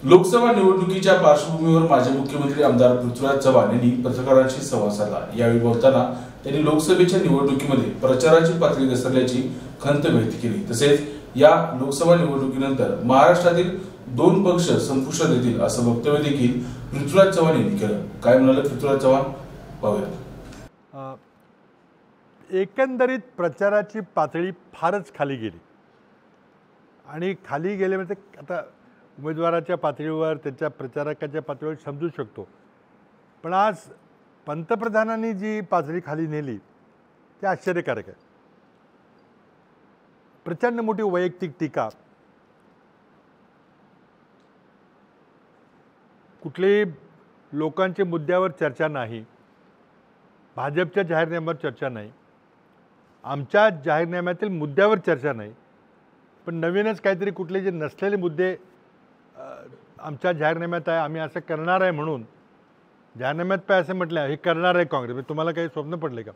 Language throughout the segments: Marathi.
लोकसभा निवडणुकीच्या पार्श्वभूमीवर माजी मुख्यमंत्री आमदार पृथ्वीराज चव्हाण यांनी पत्रकारांशी संवाद साधला। यावेळी बोलताना त्यांनी लोकसभेच्या निवडणुकीमध्ये प्रचाराची पातळी घसरल्याची खंत व्यक्त केली। तसेच या लोकसभा निवडणुकीनंतर महाराष्ट्रातील दोन पक्ष संपुष्टात येतील असं वक्तव्य देखील पृथ्वीराज चव्हाण यांनी केलं। काय म्हणाले पृथ्वीराज चव्हाण पाहूया। एकंदरीत प्रचाराची पातळी फारच खाली गेली आणि खाली गेले म्हणजे आता उमेदवाराच्या पातळीवर त्याच्या प्रचारकाच्या पातळीवर समजू शकतो, पण आज पंतप्रधानांनी जी पातळी खाली नेली ते आश्चर्यकारक आहे। प्रचंड मोठी वैयक्तिक टीका, कुठल्याही लोकांच्या मुद्द्यावर चर्चा नाही, भाजपच्या जाहीरनाम्यावर चर्चा नाही, आमच्या जाहीरनाम्यातील मुद्द्यावर चर्चा नाही, पण नवीनच काहीतरी कुठले जे नसलेले मुद्दे आमच्या जाहीरनाम्यात आहे, आम्ही असं करणार आहे म्हणून जाहीरनाम्यात काय असं म्हटलं हे करणार आहे काँग्रेस। तुम्हाला काही स्वप्न पडले का?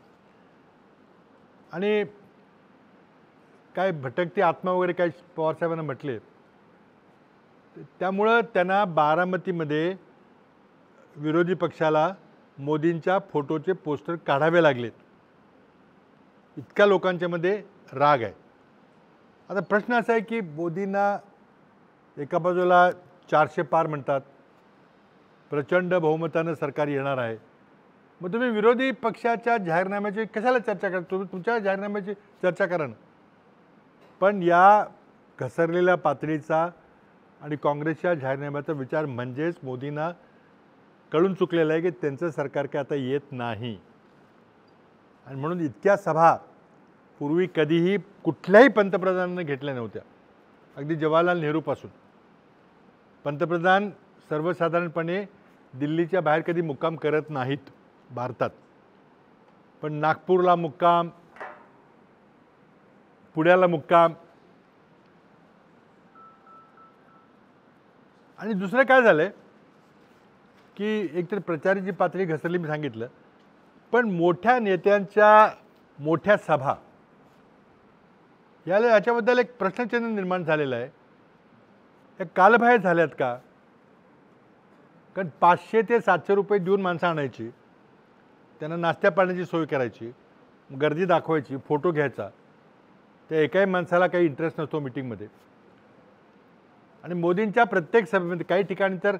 आणि काय भटकती आत्मा वगैरे काही पवारसाहेबांना म्हटले, त्यामुळं त्यांना बारामतीमध्ये विरोधी पक्षाला मोदींच्या फोटोचे पोस्टर काढावे लागलेत, इतक्या लोकांच्यामध्ये राग आहे। आता प्रश्न असा आहे की मोदींना एका बाजूला 400 पार म्हणतात, प्रचंड बहुमतानं सरकार येणार आहे, मग तुम्ही विरोधी पक्षाच्या जाहीरनाम्याची कशाला चर्चा करा? तुम्ही तुमच्या जाहीरनाम्याची चर्चा करा ना। पण या घसरलेल्या पातळीचा आणि काँग्रेसच्या जाहीरनाम्याचा विचार म्हणजेच मोदींना कळून चुकलेलं आहे की त्यांचं सरकार काय आता येत नाही, आणि म्हणून इतक्या सभा पूर्वी कधीही कुठल्याही पंतप्रधानांनी घेतल्या नव्हत्या। अगदी जवाहरलाल नेहरूपासून पंतप्रधान सर्वसाधारणपणे दिल्लीच्या बाहेर कधी मुक्काम करत नाहीत भारतात, पण नागपूरला मुक्काम, पुण्याला मुक्काम। आणि दुसरं काय झालं की एकतर प्रचाराची पातळी घसरली मी सांगितलं, पण मोठ्या नेत्यांच्या मोठ्या सभा याच्याबद्दल एक प्रश्नचिन्ह निर्माण झालेलं आहे। या कालबाह्य झाल्यात का? कारण 500 ते 700 रुपये देऊन माणसं आणायची, त्यांना नाश्त्या पाण्याची सोय करायची, गर्दी दाखवायची, फोटो घ्यायचा, त्या एकाही माणसाला काही इंटरेस्ट नसतो मीटिंगमध्ये। आणि मोदींच्या प्रत्येक सभेमध्ये काही ठिकाणी तर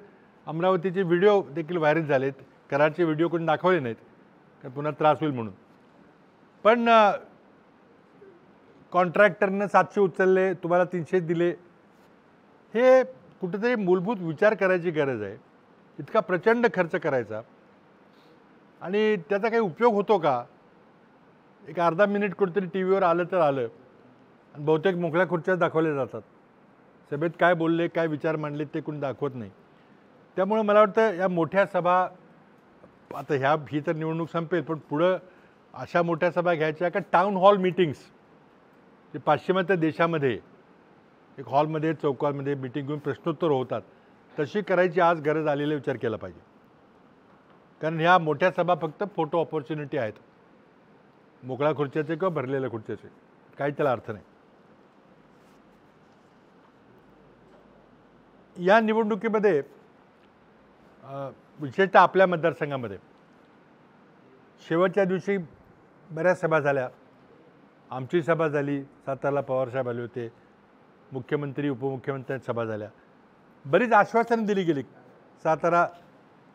अमरावतीचे व्हिडिओ देखील व्हायरल झालेत, कराडचे व्हिडिओ कोणी दाखवले नाहीत कारण पुन्हा त्रास होईल म्हणून, पण कॉन्ट्रॅक्टरनं 700 उचलले, तुम्हाला 300 दिले। हे कुठेतरी मूलभूत विचार करायची गरज आहे। इतका प्रचंड खर्च करायचा आणि त्याचा काही उपयोग होतो का? एक अर्धा मिनिट कुठेतरी टी व्हीवर आलं तर आलं, आणि बहुतेक मोकळ्या खुर्च्याच दाखवल्या जातात। सभेत काय बोलले, काय विचार मांडले ते कोणी दाखवत नाही। त्यामुळं मला वाटतं या मोठ्या सभा आता ही तर निवडणूक संपेल, पण पुढं अशा मोठ्या सभा घ्यायच्या का टाउन हॉल मीटिंग्स, जे पाश्चिमात्य देशामध्ये एक हॉलमध्ये चौकामध्ये मीटिंग घेऊन प्रश्नोत्तर होतात, तशी करायची आज गरज आलेला विचार केला पाहिजे। कारण ह्या मोठ्या सभा फक्त फोटो ऑपॉर्च्युनिटी आहेत, मोकळ्या खुर्च्याचे किंवा भरलेल्या खुर्च्याचे, काही त्याला अर्थ नाही। या निवडणुकीमध्ये विशेषतः आपल्या मतदारसंघामध्ये शेवटच्या दिवशी बऱ्याच सभा झाल्या। आमची सभा झाली, सातारला पवारसाहेब आले होते, मुख्यमंत्री उपमुख्यमंत्र्यांची सभा झाल्या, बरीच आश्वासनं दिली गेली। सातारा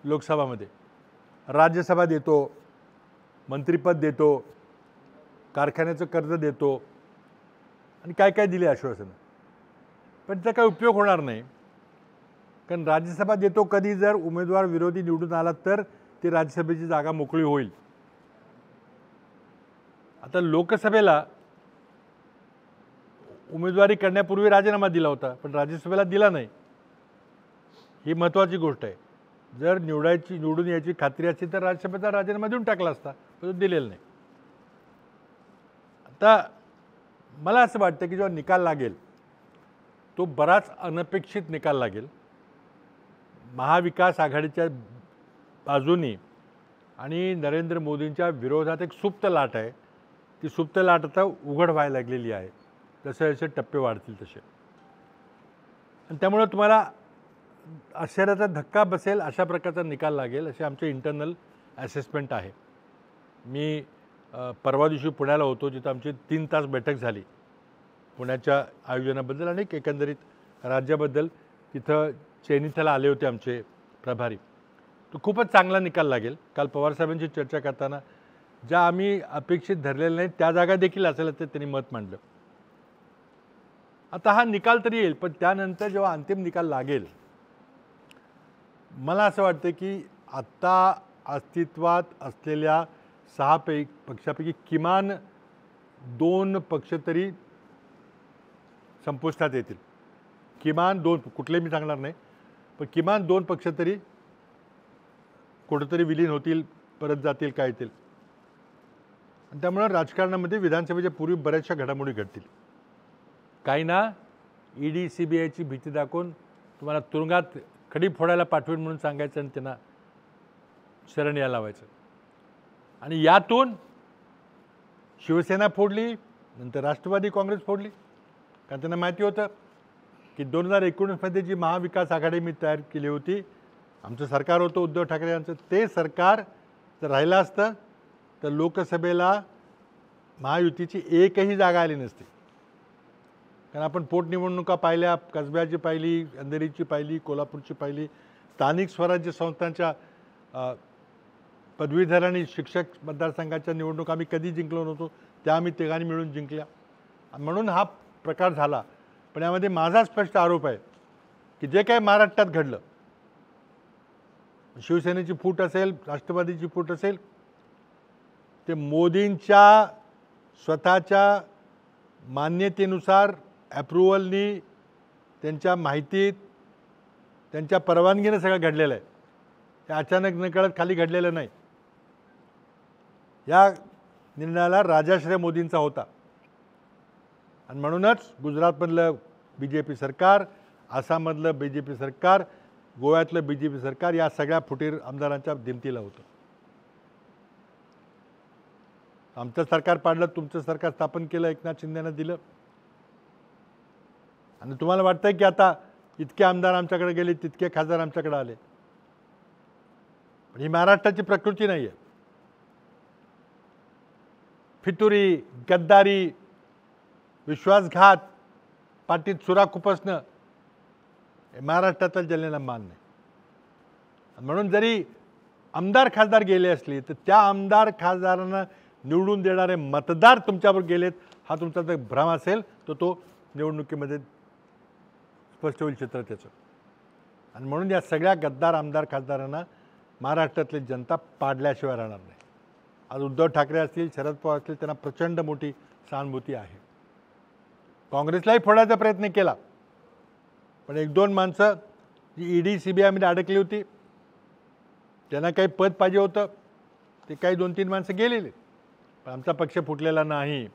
लोकसभामध्ये राज्यसभा देतो, मंत्रिपद देतो, कारखान्याचं कर्ज देतो, आणि काय काय दिली आश्वासनं, पण त्याचा काही उपयोग होणार नाही। कारण राज्यसभा देतो कधी, जर उमेदवार विरोधी निवडून आला तर ती राज्यसभेची जागा मोकळी होईल। आता लोकसभेला उमेदवारी करण्यापूर्वी राजीनामा दिला होता, पण राज्यसभेला दिला नाही, ही महत्त्वाची गोष्ट आहे। जर निवडून यायची खात्री असती तर राज्यसभेचा राजीनामा देऊन टाकला असता, पण तो दिलेला नाही। आता मला असं वाटतं की जेव्हा निकाल लागेल तो बराच अनपेक्षित निकाल लागेल। महाविकास आघाडीच्या बाजूनी आणि नरेंद्र मोदींच्या विरोधात एक सुप्त लाट आहे, ती सुप्त लाट आता उघड व्हायला लागलेली आहे। जसे जसे टप्पे वाढतील तसे, आणि त्यामुळे तुम्हाला आश्चर्याचा धक्का बसेल अशा प्रकारचा निकाल लागेल असे आमचे इंटरनल असेसमेंट आहे. मी परवा दिवशी पुण्याला होतो, जिथं आमची 3 तास बैठक झाली पुण्याच्या आयोजनाबद्दल आणि एकंदरीत राज्याबद्दल. तिथं चेनिथला आले होते आमचे प्रभारी. तो खूपच चांगला निकाल लागेल. काल पवारसाहेबांची चर्चा करताना ज्या आम्ही अपेक्षित धरलेल्या नाही त्या जागा देखील असेल ते त्यांनी मत मांडलं. आता हा निकाल तरी येईल, पण त्यानंतर जेव्हा अंतिम निकाल लागेल, मला असं वाटतं की आत्ता अस्तित्वात असलेल्या 6 पक्षापैकी किमान 2 पक्ष तरी संपुष्टात येतील. किमान 2, कुठले मी सांगणार नाही, पण किमान 2 पक्ष तरी कुठंतरी विलीन होतील, परत जातील, काय येतील. आणि त्यामुळं राजकारणामध्ये विधानसभेच्या पूर्वी बऱ्याचशा घडामोडी घडतील. काही ना ED CBIची भीती दाखवून तुम्हाला तुरुंगात खडी फोडायला पाठवेल म्हणून सांगायचं आणि त्यांना शरण यायला लावायचं. आणि यातून शिवसेना फोडली, नंतर राष्ट्रवादी काँग्रेस फोडली. कारण त्यांना माहिती होतं की 2019मध्ये जी महाविकास आघाडी मी तयार केली होती, आमचं सरकार होतं उद्धव ठाकरे यांचं, ते सरकार जर राहिलं असतं तर लोकसभेला महायुतीची एकही जागा आली नसती. कारण आपण पोटनिवडणुका पाहिल्या, कसब्याची पाहिली, अंधेरीची पाहिली, कोल्हापूरची पाहिली, स्थानिक स्वराज्य संस्थांच्या पदवीधर आणि शिक्षक मतदारसंघाच्या निवडणुका आम्ही कधी जिंकलो नव्हतो, त्या आम्ही तिघांनी मिळून जिंकल्या. म्हणून हा प्रकार झाला. पण यामध्ये माझा स्पष्ट आरोप आहे की जे काही महाराष्ट्रात घडलं, शिवसेनेची फूट असेल, राष्ट्रवादीची फूट असेल, ते मोदींच्या स्वतःच्या मान्यतेनुसार ॲप्रुव्हलनी, त्यांच्या माहितीत, त्यांच्या परवानगीनं सगळं घडलेलं आहे. हे अचानक नकळत खाली घडलेलं नाही. या निर्णयाला राजाश्रय मोदींचा होता. आणि म्हणूनच गुजरातमधलं BJP सरकार, आसाममधलं BJP सरकार, गोव्यातलं BJP सरकार या सगळ्या फुटीर आमदारांच्या दिमतीला होतं. आमचं सरकार पाडलं, तुमचं सरकार स्थापन केलं, एकनाथ शिंदेनं दिलं. आणि तुम्हाला वाटतंय की आता इतके आमदार आमच्याकडे गेले, तितके खासदार आमच्याकडे आले. पण ही महाराष्ट्राची प्रकृती नाही आहे. फितुरी, गद्दारी, विश्वासघात, पाठीत सुरा खुपसणं हे महाराष्ट्रातलं जललेला मान नाही. म्हणून जरी आमदार खासदार गेले असले तर त्या आमदार खासदारांना निवडून देणारे मतदार तुमच्यावर गेलेत हा तुमचा जर भ्रम असेल तर तो निवडणुकीमध्ये स्पष्ट होईल चित्र त्याचं. आणि म्हणून या सगळ्या गद्दार आमदार खासदारांना महाराष्ट्रातली जनता पाडल्याशिवाय राहणार नाही. आज उद्धव ठाकरे असतील, शरद पवार असतील, त्यांना प्रचंड मोठी सहानुभूती आहे. काँग्रेसलाही फोडायचा प्रयत्न केला, पण 1-2 माणसं जी ED CBIमध्ये अडकली होती, त्यांना काही पद पाहिजे होतं, ते काही 2-3 माणसं गेलेले. पण आमचा पक्ष फुटलेला नाही.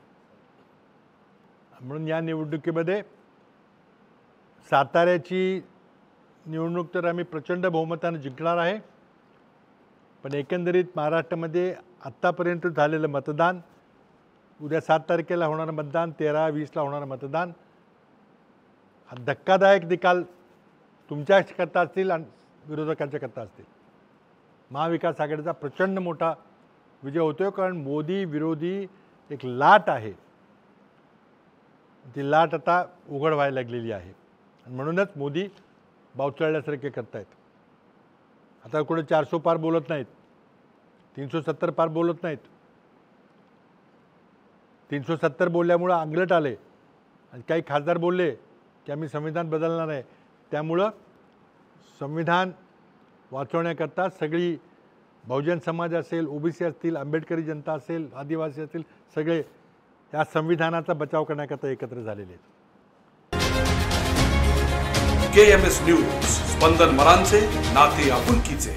म्हणून या निवडणुकीमध्ये साताऱ्याची निवडणूक तर आम्ही प्रचंड बहुमताने जिंकणार आहे. पण एकंदरीत महाराष्ट्रामध्ये आत्तापर्यंत झालेलं मतदान, उद्या 7 तारखेला होणारं मतदान, 13-20ला होणारं मतदान, हा धक्कादायक निकाल तुमच्याकरता असतील आणि विरोधकांच्या करता असतील. महाविकास आघाडीचा प्रचंड मोठा विजय होतोय, कारण मोदी विरोधी एक लाट आहे, ती लाट आता उघड व्हायला लागलेली आहे. आणि म्हणूनच मोदी बावचळल्यासारखे करतायत. आता कुठे 400 पार बोलत नाहीत, 370 पार बोलत नाहीत. 370 बोलल्यामुळं अंगलट आले आणि काही खासदार बोलले की आम्ही संविधान बदलणार आहे. त्यामुळं संविधान वाचवण्याकरता सगळी बहुजन समाज असेल, OBC असतील, आंबेडकरी जनता असेल, आदिवासी असतील, सगळे या संविधानाचा बचाव करण्याकरता एकत्र झालेले आहेत. KMS न्यूज, स्पंदन मरांचे नाते आपुलकीचे.